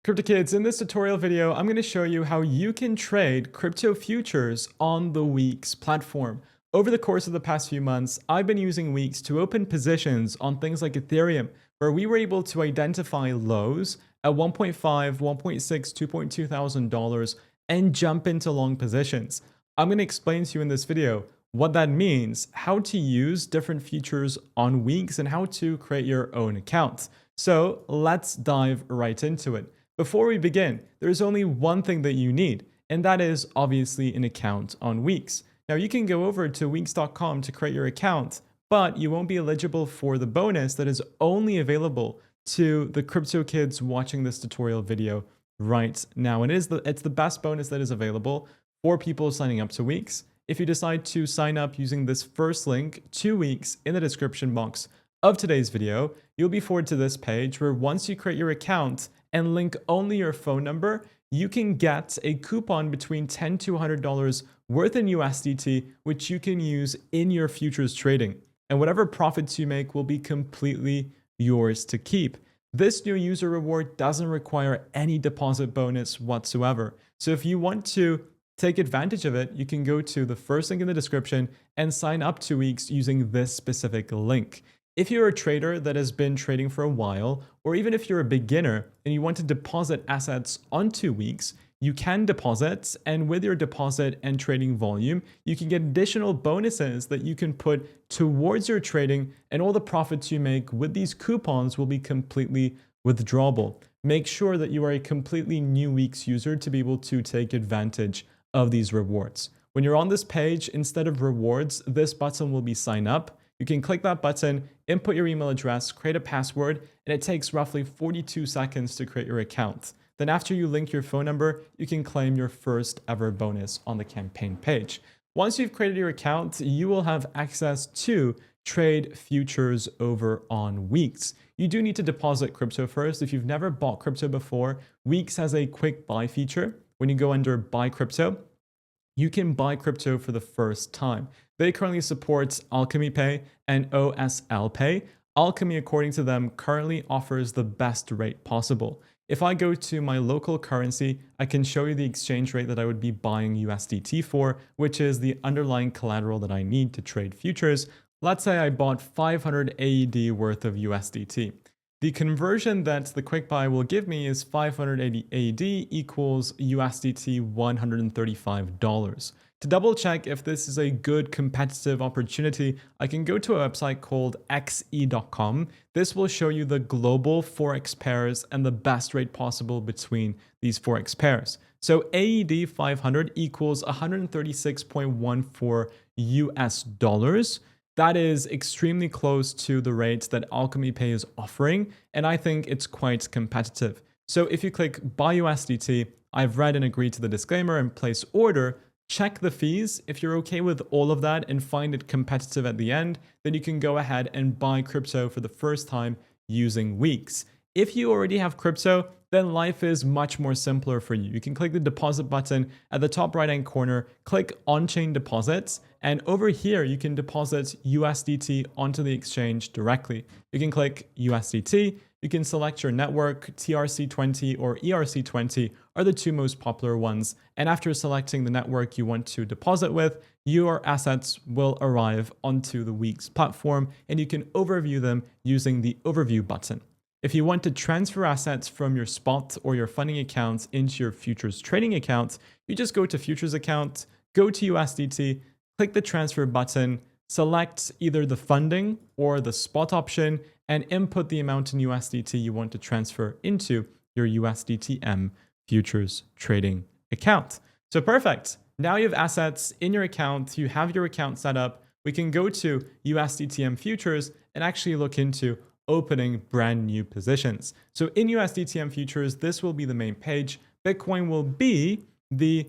Crypto Kids, in this tutorial video, I'm going to show you how you can trade crypto futures on the WEEX platform. Over the course of the past few months, I've been using WEEX to open positions on things like Ethereum, where we were able to identify lows at 1.5, 1.6, 2.2 thousand dollars and jump into long positions. I'm going to explain to you in this video what that means, how to use different futures on WEEX, and how to create your own account. So let's dive right into it. Before we begin, there's only one thing that you need, and that is obviously an account on WEEX. Now you can go over to weex.com to create your account, but you won't be eligible for the bonus that is only available to the crypto kids watching this tutorial video right now. And it's the best bonus that is available for people signing up to WEEX. If you decide to sign up using this first link to WEEX in the description box of today's video, you'll be forwarded to this page where once you create your account and link only your phone number, you can get a coupon between $10 to $100 worth in USDT, which you can use in your futures trading. And whatever profits you make will be completely yours to keep. This new user reward doesn't require any deposit bonus whatsoever. So if you want to take advantage of it, you can go to the first link in the description and sign up to WEEX using this specific link. If you're a trader that has been trading for a while, or even if you're a beginner and you want to deposit assets onto WEEX, you can deposit, and with your deposit and trading volume, you can get additional bonuses that you can put towards your trading, and all the profits you make with these coupons will be completely withdrawable. Make sure that you are a completely new WEEX user to be able to take advantage of these rewards. When you're on this page, instead of rewards, this button will be sign up. You can click that button, input your email address, create a password, and it takes roughly 42 seconds to create your account. Then after you link your phone number, you can claim your first ever bonus on the campaign page. Once you've created your account, you will have access to trade futures over on WEEX. You do need to deposit crypto first. If you've never bought crypto before, WEEX has a quick buy feature. When you go under buy crypto, you can buy crypto for the first time. They currently support Alchemy Pay and OSL Pay. Alchemy, according to them, currently offers the best rate possible. If I go to my local currency, I can show you the exchange rate that I would be buying USDT for, which is the underlying collateral that I need to trade futures. Let's say I bought 500 AED worth of USDT. The conversion that the quick buy will give me is 580 AED equals USDT $135. To double check if this is a good competitive opportunity, I can go to a website called xe.com. This will show you the global Forex pairs and the best rate possible between these Forex pairs. So AED 500 equals 136.14 US dollars. That is extremely close to the rates that Alchemy Pay is offering, and I think it's quite competitive. So if you click buy USDT, I've read and agreed to the disclaimer and place order. Check the fees. If you're okay with all of that and find it competitive at the end, then you can go ahead and buy crypto for the first time using WEEX. If you already have crypto, then life is much more simpler for you. You can click the deposit button at the top right-hand corner, click on-chain deposits, and over here you can deposit USDT onto the exchange directly. You can click USDT, you can select your network. TRC20 or ERC20 are the two most popular ones, and after selecting the network you want to deposit with, your assets will arrive onto the WEEX platform, and you can overview them using the overview button. If you want to transfer assets from your spot or your funding accounts into your futures trading account, you just go to futures account, go to USDT, click the transfer button, select either the funding or the spot option, and input the amount in USDT you want to transfer into your USDTM futures trading account. So perfect. Now you have assets in your account, you have your account set up. We can go to USDTM futures and actually look into opening brand new positions. So in USDTM futures, this will be the main page. Bitcoin will be the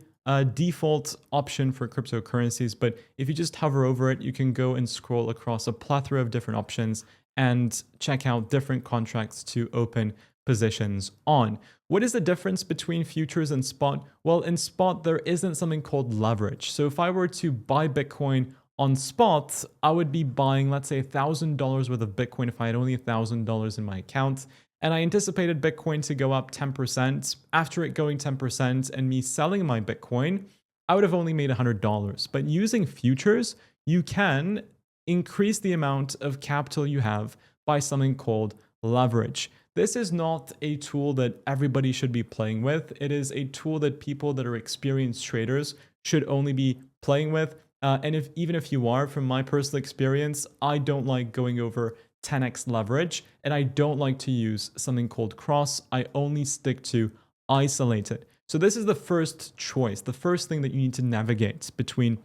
default option for cryptocurrencies, but if you just hover over it, you can go and scroll across a plethora of different options and check out different contracts to open positions on. What is the difference between futures and spot? Well, in spot, there isn't something called leverage. So if I were to buy Bitcoin on spot, I would be buying, let's say, $1,000 worth of Bitcoin if I had only $1,000 in my account. and I anticipated Bitcoin to go up 10%. After it going 10% and me selling my Bitcoin, I would have only made $100. But using futures, you can increase the amount of capital you have by something called leverage. This is not a tool that everybody should be playing with. It is a tool that people that are experienced traders should only be playing with. And even if you are, from my personal experience, I don't like going over 10x leverage, and I don't like to use something called cross. I only stick to isolated. So this is the first choice, the first thing that you need to navigate between.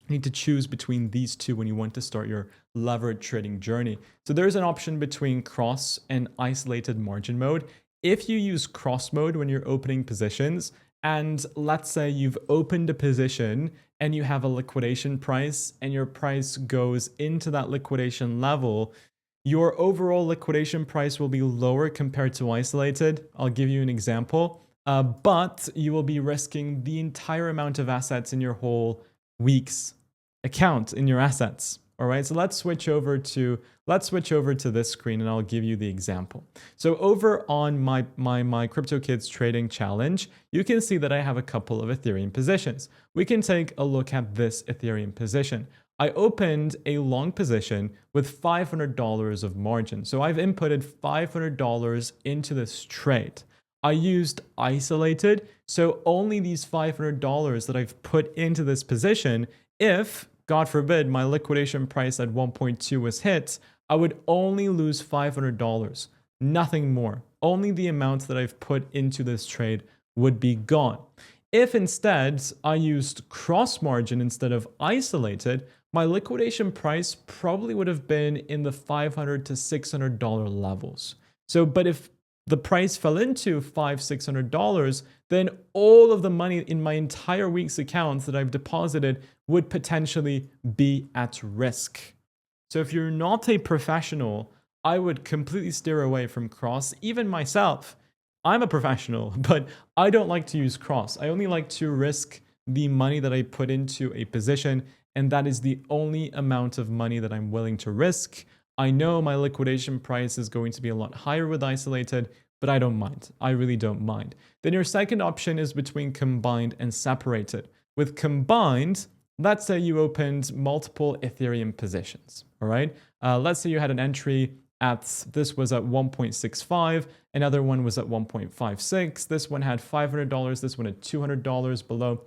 You need to choose between these two when you want to start your leverage trading journey. So there's an option between cross and isolated margin mode. If you use cross mode when you're opening positions, and let's say you've opened a position and you have a liquidation price and your price goes into that liquidation level, your overall liquidation price will be lower compared to isolated. I'll give you an example, but you will be risking the entire amount of assets in your whole WEEX account in your assets. All right, so let's switch over to this screen and I'll give you the example. So over on my Crypto Kids trading challenge, you can see that I have a couple of Ethereum positions. We can take a look at this Ethereum position. I opened a long position with $500 of margin. So I've inputted $500 into this trade. I used isolated, so only these $500 that I've put into this position, if, God forbid, my liquidation price at 1.2 was hit, I would only lose $500, nothing more. Only the amount that I've put into this trade would be gone. If instead I used cross margin instead of isolated, my liquidation price probably would have been in the $500 to $600 levels. So, but if the price fell into $500-$600, then all of the money in my entire WEEX account that I've deposited would potentially be at risk. So if you're not a professional, I would completely steer away from cross. Even myself, I'm a professional, but I don't like to use cross. I only like to risk the money that I put into a position, and that is the only amount of money that I'm willing to risk. I know my liquidation price is going to be a lot higher with isolated, but I don't mind. I really don't mind. Then your second option is between combined and separated. With combined, let's say you opened multiple Ethereum positions, all right? Let's say you had an entry this was at 1.65, another one was at 1.56, this one had $500, this one had $200 below.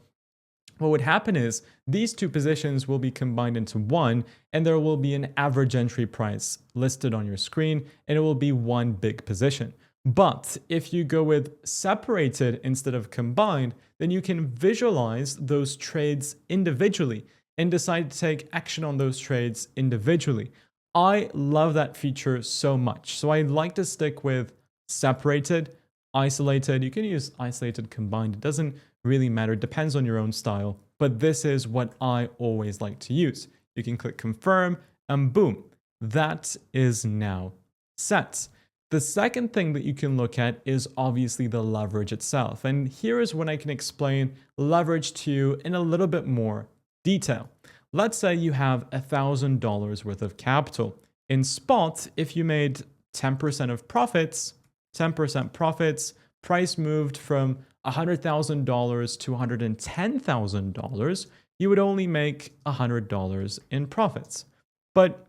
What would happen is these two positions will be combined into one, and there will be an average entry price listed on your screen, and it will be one big position. But if you go with separated instead of combined, then you can visualize those trades individually and decide to take action on those trades individually. I love that feature so much. So I like to stick with separated, isolated. You can use isolated, combined. It doesn't really matter. It depends on your own style. But this is what I always like to use. You can click confirm and boom, that is now set. The second thing that you can look at is obviously the leverage itself. And here is when I can explain leverage to you in a little bit more detail. Let's say you have $1,000 worth of capital. In spot, if you made 10% of profits, 10% profits, price moved from $100,000 to $110,000, you would only make $100 in profits. But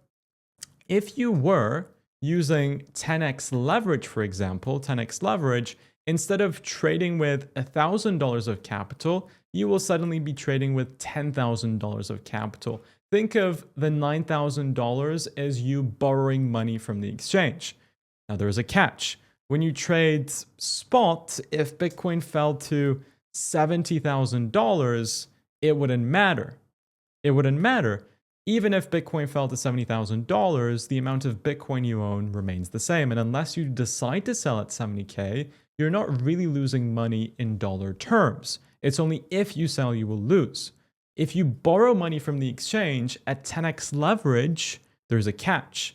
if you were using 10x leverage, for example, 10x leverage, instead of trading with $1,000 of capital, you will suddenly be trading with $10,000 of capital. Think of the $9,000 as you borrowing money from the exchange. Now there's a catch. When you trade spot, if Bitcoin fell to $70,000, it wouldn't matter. It wouldn't matter. Even if Bitcoin fell to $70,000, the amount of Bitcoin you own remains the same. And unless you decide to sell at 70K, you're not really losing money in dollar terms. It's only if you sell, you will lose. If you borrow money from the exchange at 10x leverage, there's a catch.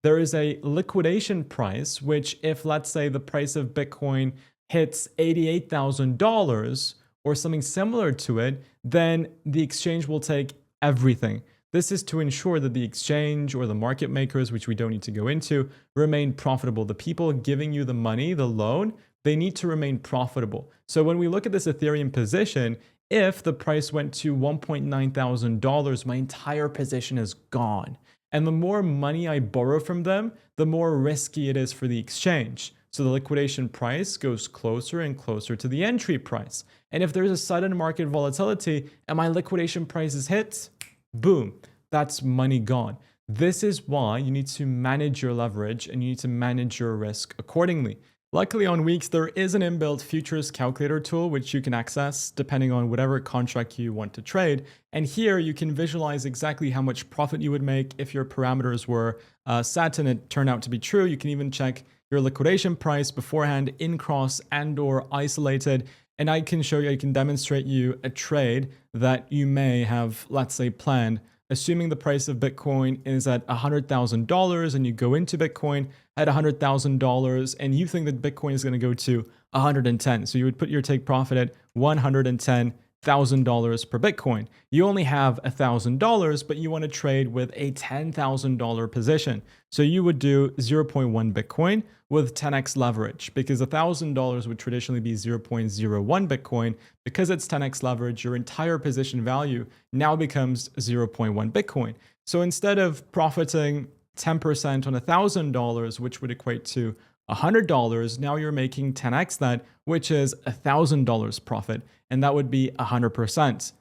There is a liquidation price, which if, let's say, the price of Bitcoin hits $88,000 or something similar to it, then the exchange will take everything. This is to ensure that the exchange or the market makers, which we don't need to go into, remain profitable. The people giving you the money, the loan, they need to remain profitable. So when we look at this Ethereum position, if the price went to $1.9 thousand, my entire position is gone. And the more money I borrow from them, the more risky it is for the exchange. So the liquidation price goes closer and closer to the entry price. And if there's a sudden market volatility and my liquidation price is hit, boom, that's money gone. This is why you need to manage your leverage and you need to manage your risk accordingly. Luckily on WEEX, there is an inbuilt futures calculator tool which you can access depending on whatever contract you want to trade. And here you can visualize exactly how much profit you would make if your parameters were set and it turned out to be true. You can even check your liquidation price beforehand in cross and or isolated. And I can show you, I can demonstrate you a trade that you may have, let's say, planned. Assuming the price of Bitcoin is at $100,000 and you go into Bitcoin at $100,000 and you think that Bitcoin is going to go to 110. So you would put your take profit at $110,000 per Bitcoin. You only have $1,000, but you want to trade with a $10,000 position. So you would do 0.1 Bitcoin with 10x leverage because $1,000 would traditionally be 0.01 Bitcoin. Because it's 10x leverage, your entire position value now becomes 0.1 Bitcoin. So instead of profiting 10% on $1,000, which would equate to $100, now you're making 10x that, which is $1,000 profit, and that would be 100%.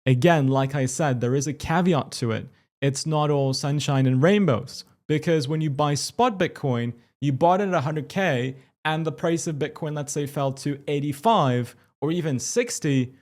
Again, like I said, there is a caveat to it. It's not all sunshine and rainbows, because when you buy spot Bitcoin, you bought it at 100K, and the price of Bitcoin, let's say, fell to 85 or even 60,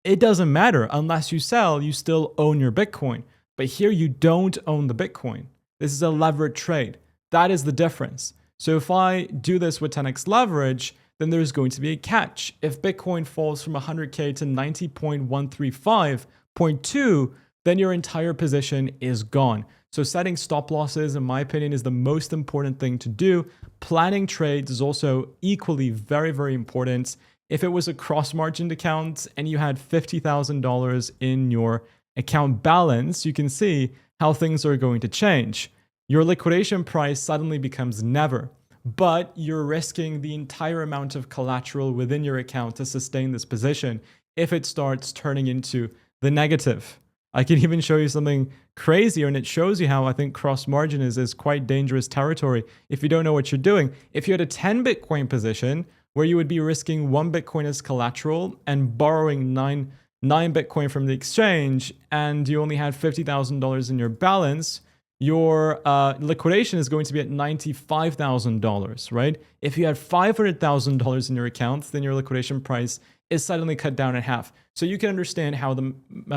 it doesn't matter. Unless you sell, you still own your Bitcoin. But here you don't own the Bitcoin. This is a levered trade. That is the difference. So if I do this with 10x leverage, then there's going to be a catch. If Bitcoin falls from 100K to 90.135.2, then your entire position is gone. So setting stop losses, in my opinion, is the most important thing to do. Planning trades is also equally very, very important. If it was a cross-margined account and you had $50,000 in your account balance, you can see how things are going to change. Your liquidation price suddenly becomes never, but you're risking the entire amount of collateral within your account to sustain this position if it starts turning into the negative. I can even show you something crazier, and it shows you how I think cross-margin is quite dangerous territory if you don't know what you're doing. If you had a 10 Bitcoin position where you would be risking 1 Bitcoin as collateral and borrowing 9 Bitcoin from the exchange, and you only had $50,000 in your balance, your liquidation is going to be at $95,000, right? If you had $500,000 in your account, then your liquidation price is suddenly cut down in half. So you can understand how the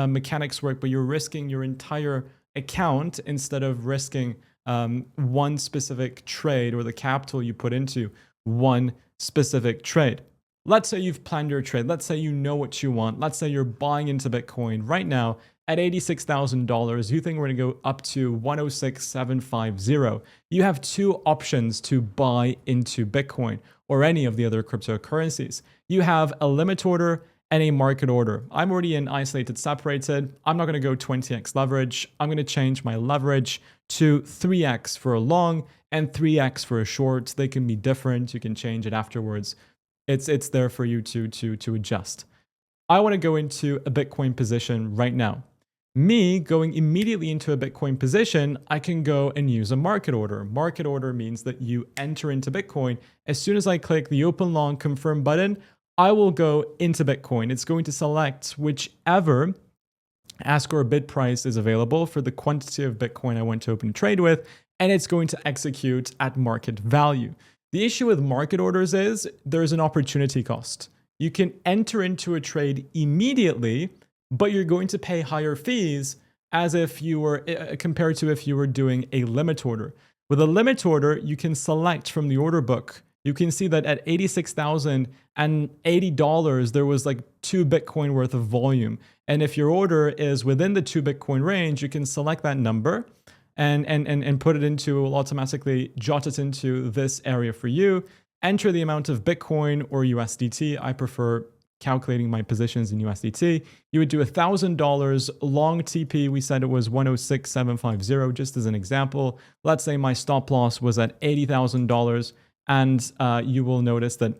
mechanics work, but you're risking your entire account instead of risking one specific trade or the capital you put into one specific trade. Let's say you've planned your trade. Let's say you know what you want. Let's say you're buying into Bitcoin right now at $86,000. You think we're going to go up to 106,750. You have two options to buy into Bitcoin or any of the other cryptocurrencies. You have a limit order and a market order. I'm already in isolated separated. I'm not going to go 20x leverage. I'm going to change my leverage to 3x for a long and 3x for a short. They can be different. You can change it afterwards. It's there for you to adjust. I want to go into a Bitcoin position right now. Me going immediately into a Bitcoin position, I can go and use a market order. Market order means that you enter into Bitcoin. As soon as I click the open long confirm button, I will go into Bitcoin. It's going to select whichever ask or bid price is available for the quantity of Bitcoin I want to open trade with, and it's going to execute at market value. The issue with market orders is there's an opportunity cost. You can enter into a trade immediately, but you're going to pay higher fees as if you were compared to if you were doing a limit order. With a limit order, you can select from the order book. You can see that at $86,080, there was like 2 Bitcoin worth of volume. And if your order is within the 2 Bitcoin range, you can select that number and put it into, will automatically jot it into this area for you. Enter the amount of Bitcoin or USDT. I prefer calculating my positions in USDT, you would do $1,000 long TP. We said it was 106,750, just as an example. Let's say my stop loss was at $80,000, and you will notice that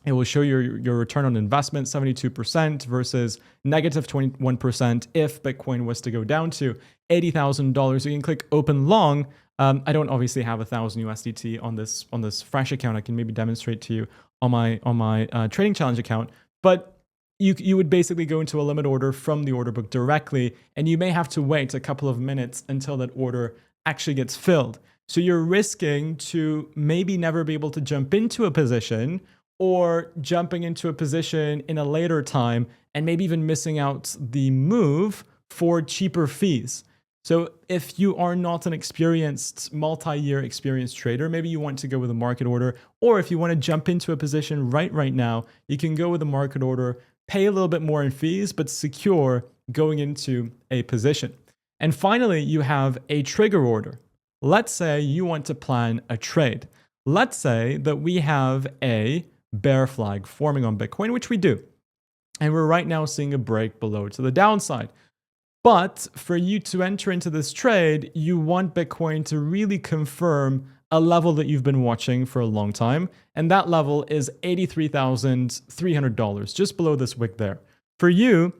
it will show your return on investment, 72% versus negative 21% if Bitcoin was to go down to $80,000. You can click open long. I don't obviously have 1,000 USDT on this fresh account. I can maybe demonstrate to you on my trading challenge account, but you would basically go into a limit order from the order book directly, and you may have to wait a couple of minutes until that order actually gets filled. So you're risking to maybe never be able to jump into a position, or jumping into a position in a later time and maybe even missing out the move for cheaper fees. So if you are not an experienced, multi-year experienced trader, maybe you want to go with a market order, or if you want to jump into a position right now, you can go with a market order, pay a little bit more in fees, but secure going into a position. And finally, you have a trigger order. Let's say you want to plan a trade. Let's say that we have a bear flag forming on Bitcoin, which we do. And we're right now seeing a break below to the downside. But for you to enter into this trade, you want Bitcoin to really confirm a level that you've been watching for a long time. And that level is $83,300, just below this wick there. For you,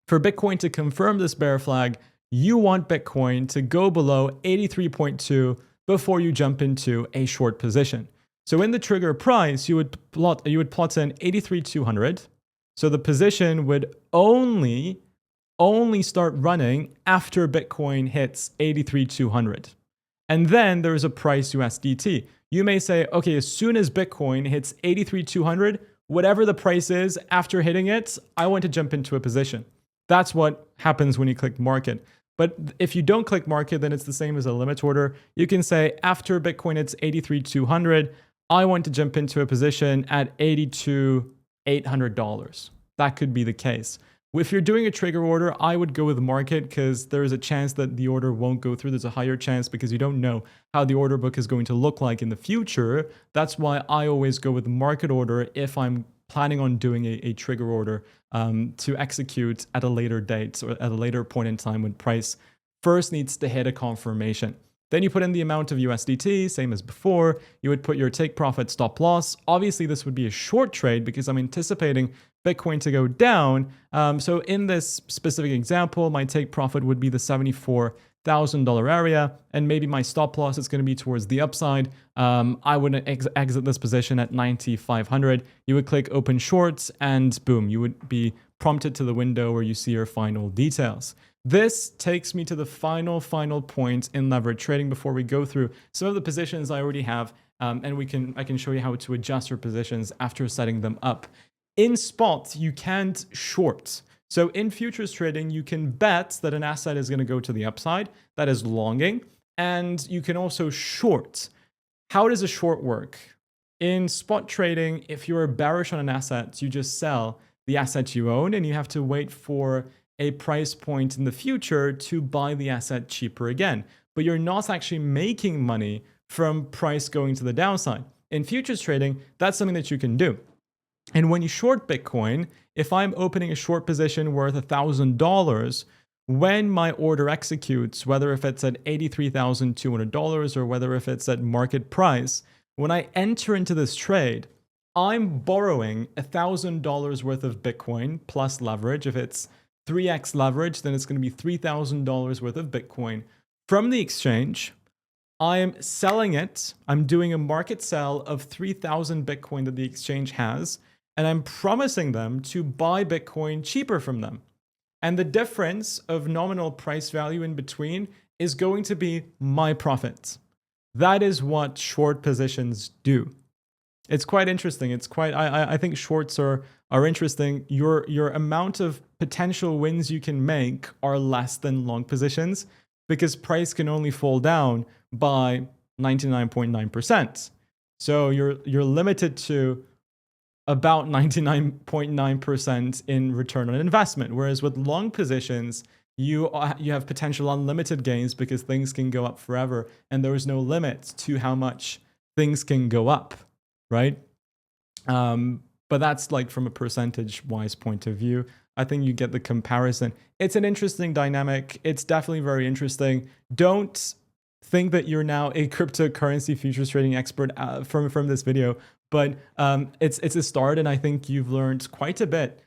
for Bitcoin to confirm this bear flag, you want Bitcoin to go below 83.2 before you jump into a short position. So in the trigger price, you would plot in 83,200. So the position would only start running after Bitcoin hits 83,200. And then there's a price USDT. You may say, okay, as soon as Bitcoin hits 83,200, whatever the price is after hitting it, I want to jump into a position. That's what happens when you click market. But if you don't click market, then it's the same as a limit order. You can say after Bitcoin hits 83,200, I want to jump into a position at $82,800. That could be the case. If you're doing a trigger order, I would go with market because there's a chance that the order won't go through. There's a higher chance because you don't know how the order book is going to look like in the future. That's why I always go with market order if I'm planning on doing a trigger order to execute at a later date or at a later point in time when price first needs to hit a confirmation. Then you put in the amount of USDT, same as before. You would put your take profit stop loss. Obviously, this would be a short trade because I'm anticipating Bitcoin to go down. So in this specific example, my take profit would be the $74,000 area, and maybe my stop loss is going to be towards the upside. I would exit this position at 9,500. You would click open shorts, and boom, you would be prompted to the window where you see your final details. This takes me to the final point in leverage trading before we go through some of the positions I already have, and I can show you how to adjust your positions after setting them up. In spot, you can't short. So in futures trading, you can bet that an asset is going to go to the upside. That is longing. And you can also short. How does a short work? In spot trading, if you're bearish on an asset, you just sell the asset you own, and you have to wait for a price point in the future to buy the asset cheaper again. But you're not actually making money from price going to the downside. In futures trading, that's something that you can do. And when you short Bitcoin, if I'm opening a short position worth $1,000, when my order executes, whether if it's at $83,200 or whether if it's at market price, when I enter into this trade, I'm borrowing $1,000 worth of Bitcoin plus leverage. If it's 3x leverage, then it's going to be $3,000 worth of Bitcoin from the exchange. I am selling it. I'm doing a market sell of 3,000 Bitcoin that the exchange has, and I'm promising them to buy Bitcoin cheaper from them. And the difference of nominal price value in between is going to be my profit. That is what short positions do. It's quite interesting. I think shorts are interesting. Your amount of potential wins you can make are less than long positions because price can only fall down by 99.9%. So you're limited to about 99.9% in return on investment. Whereas with long positions, you have potential unlimited gains because things can go up forever, and there is no limit to how much things can go up, right? but that's like from a percentage wise point of view. I think you get the comparison. It's an interesting dynamic. It's definitely very interesting. Don't think that you're now a cryptocurrency futures trading expert from this video, but it's a start, and I think you've learned quite a bit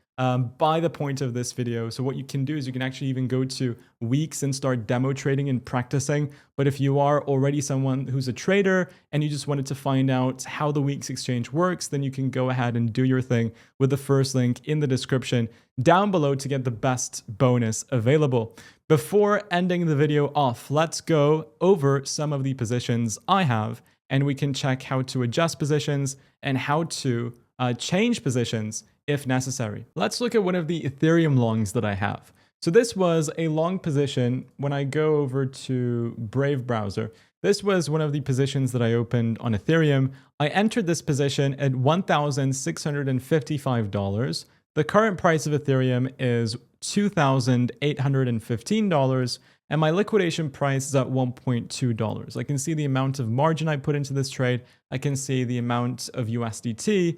by the point of this video. So what you can do is you can actually even go to WEEX and start demo trading and practicing. But if you are already someone who's a trader and you just wanted to find out how the WEEX exchange works, then you can go ahead and do your thing with the first link in the description down below to get the best bonus available. Before ending the video off, let's go over some of the positions I have, and we can check how to adjust positions and how to change positions if necessary. Let's look at one of the Ethereum longs that I have. So this was a long position. When I go over to Brave browser, this was one of the positions that I opened on Ethereum. I entered this position at $1,655. The current price of Ethereum is $2,815, and my liquidation price is at $1.2. I can see the amount of margin I put into this trade. I can see the amount of USDT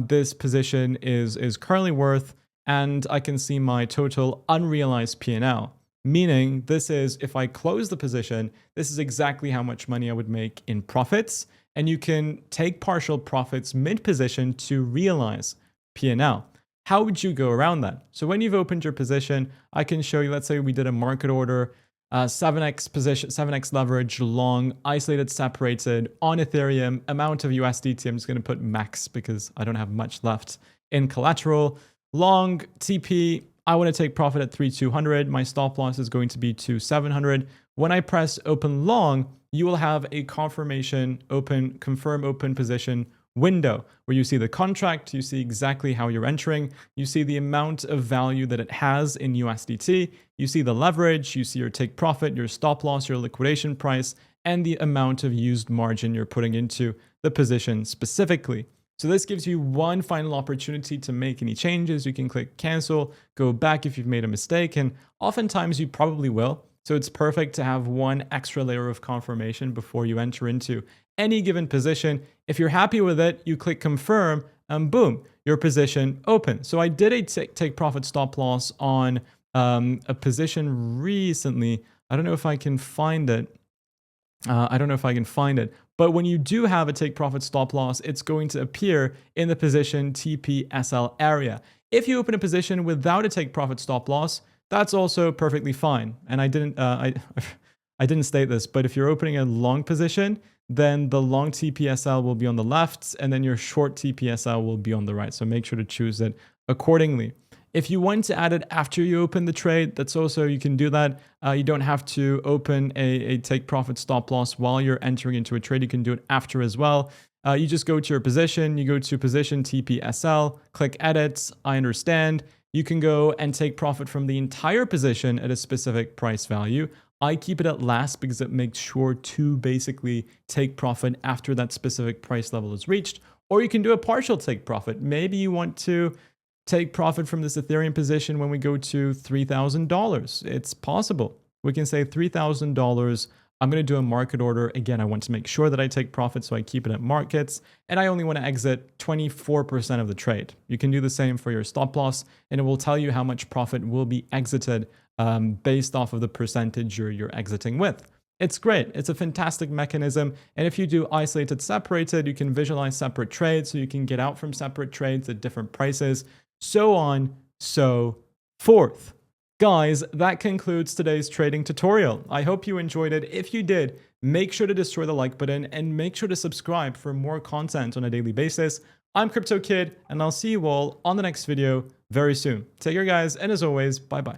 this position is currently worth, and I can see my total unrealized P&L. Meaning this is, if I close the position, this is exactly how much money I would make in profits, and you can take partial profits mid-position to realize P&L. How would you go around that? So when you've opened your position, I can show you, let's say we did a market order, 7x position, 7x leverage, long, isolated, separated on Ethereum, amount of USDT. I'm just going to put max because I don't have much left in collateral. Long TP, I want to take profit at 3,200. My stop loss is going to be 2,700. When I press open long, you will have a confirm open position window where you see the contract, you see exactly how you're entering, you see the amount of value that it has in USDT, you see the leverage, you see your take profit, your stop loss, your liquidation price, and the amount of used margin you're putting into the position specifically. So this gives you one final opportunity to make any changes. You can click cancel, go back if you've made a mistake, and oftentimes you probably will. So it's perfect to have one extra layer of confirmation before you enter into any given position. If you're happy with it, you click confirm and boom, your position open. So I did a take profit stop loss on a position recently. I don't know if I can find it. But when you do have a take profit stop loss, it's going to appear in the position TPSL area. If you open a position without a take profit stop loss, that's also perfectly fine. And I didn't state this, but if you're opening a long position, then the long TPSL will be on the left, and then your short TPSL will be on the right. So make sure to choose it accordingly. If you want to add it after you open the trade, that's also, you can do that. You don't have to open a take profit stop loss while you're entering into a trade. You can do it after as well. You just go to your position, you go to position TPSL, click edit, I understand. You can go and take profit from the entire position at a specific price value. I keep it at last because it makes sure to basically take profit after that specific price level is reached. Or you can do a partial take profit. Maybe you want to take profit from this Ethereum position when we go to $3,000. It's possible. We can say $3,000. I'm going to do a market order. Again, I want to make sure that I take profit, so I keep it at markets, and I only want to exit 24% of the trade. You can do the same for your stop loss, and it will tell you how much profit will be exited based off of the percentage you're exiting with. It's great. It's a fantastic mechanism. And if you do isolated separated, you can visualize separate trades, so you can get out from separate trades at different prices, so on, so forth. Guys, that concludes today's trading tutorial. I hope you enjoyed it. If you did, make sure to destroy the like button and make sure to subscribe for more content on a daily basis. I'm Crypto Kid, and I'll see you all on the next video very soon. Take care, guys, and as always, bye-bye.